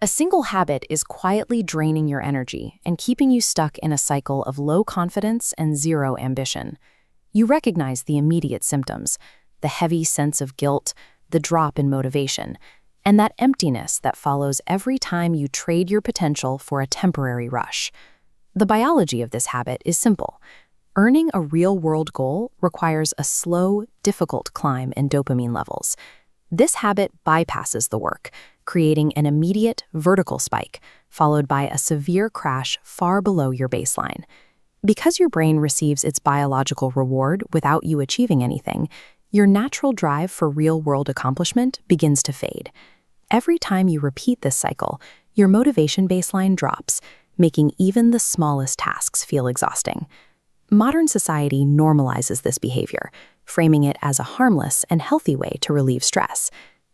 A single habit is quietly draining your energy and keeping you stuck in a cycle of low confidence and zero ambition. You recognize the immediate symptoms, the heavy sense of guilt, the drop in motivation, and that emptiness that follows every time you trade your potential for a temporary rush. The biology of this habit is simple. Earning a real-world goal requires a slow, difficult climb in dopamine levels. This habit bypasses the work, creating an immediate vertical spike, followed by a severe crash far below your baseline. Because your brain receives its biological reward without you achieving anything, your natural drive for real-world accomplishment begins to fade. Every time you repeat this cycle, your motivation baseline drops, making even the smallest tasks feel exhausting. Modern society normalizes this behavior, framing it as a harmless and healthy way to relieve stress.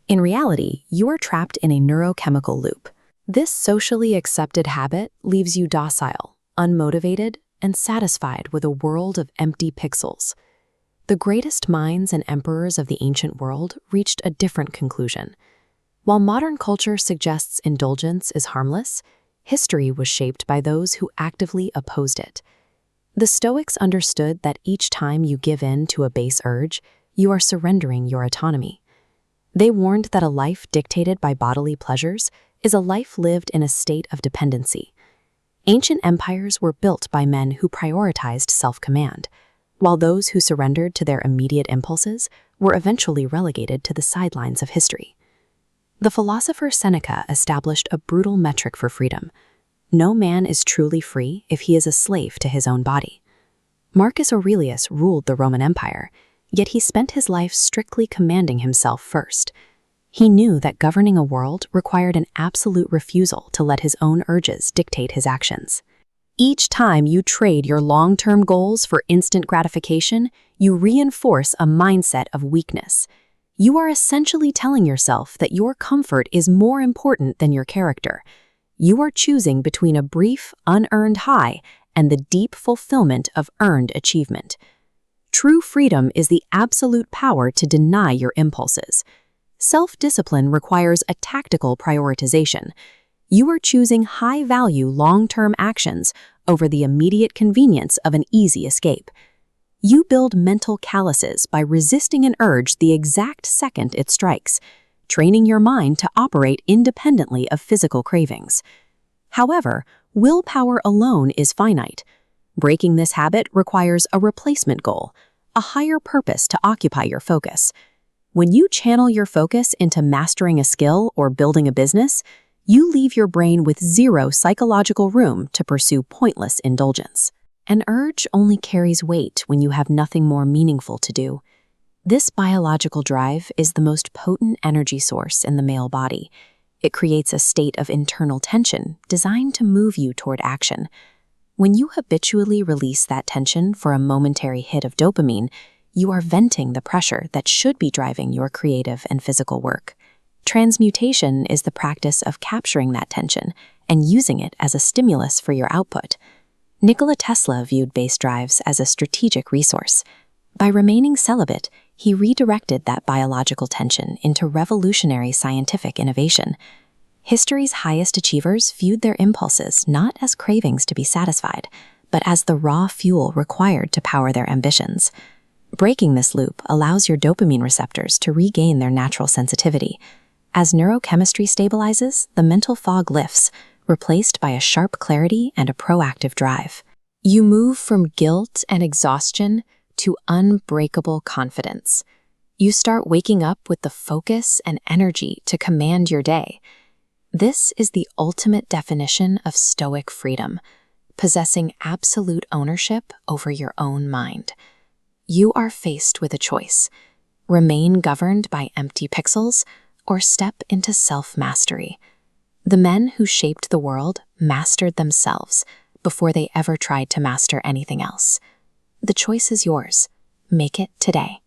In reality, you are trapped in a neurochemical loop. This socially accepted habit leaves you docile, unmotivated, and satisfied with a world of empty pixels. The greatest minds and emperors of the ancient world reached a different conclusion. While modern culture suggests indulgence is harmless, history was shaped by those who actively opposed it. The Stoics understood that each time you give in to a base urge, you are surrendering your autonomy. They warned that a life dictated by bodily pleasures is a life lived in a state of dependency. Ancient empires were built by men who prioritized self-command, while those who surrendered to their immediate impulses were eventually relegated to the sidelines of history. The philosopher Seneca established a brutal metric for freedom. No man is truly free if he is a slave to his own body. Marcus Aurelius ruled the Roman Empire, yet he spent his life strictly commanding himself first. He knew that governing a world required an absolute refusal to let his own urges dictate his actions. Each time you trade your long-term goals for instant gratification, you reinforce a mindset of weakness. You are essentially telling yourself that your comfort is more important than your character. You are choosing between a brief, unearned high and the deep fulfillment of earned achievement. True freedom is the absolute power to deny your impulses. Self-discipline requires a tactical prioritization. You are choosing high-value long-term actions over the immediate convenience of an easy escape. You build mental calluses by resisting an urge the exact second it strikes, training your mind to operate independently of physical cravings. However, willpower alone is finite. Breaking this habit requires a replacement goal, a higher purpose to occupy your focus. When you channel your focus into mastering a skill or building a business, you leave your brain with zero psychological room to pursue pointless indulgence. An urge only carries weight when you have nothing more meaningful to do. This biological drive is the most potent energy source in the male body. It creates a state of internal tension designed to move you toward action. When you habitually release that tension for a momentary hit of dopamine, you are venting the pressure that should be driving your creative and physical work. Transmutation is the practice of capturing that tension and using it as a stimulus for your output. Nikola Tesla viewed base drives as a strategic resource. By remaining celibate, he redirected that biological tension into revolutionary scientific innovation. History's highest achievers viewed their impulses not as cravings to be satisfied, but as the raw fuel required to power their ambitions. Breaking this loop allows your dopamine receptors to regain their natural sensitivity. As neurochemistry stabilizes, the mental fog lifts, replaced by a sharp clarity and a proactive drive. You move from guilt and exhaustion to unbreakable confidence. You start waking up with the focus and energy to command your day. This is the ultimate definition of Stoic freedom, possessing absolute ownership over your own mind. You are faced with a choice: remain governed by empty pixels or step into self-mastery. The men who shaped the world mastered themselves before they ever tried to master anything else. The choice is yours. Make it today.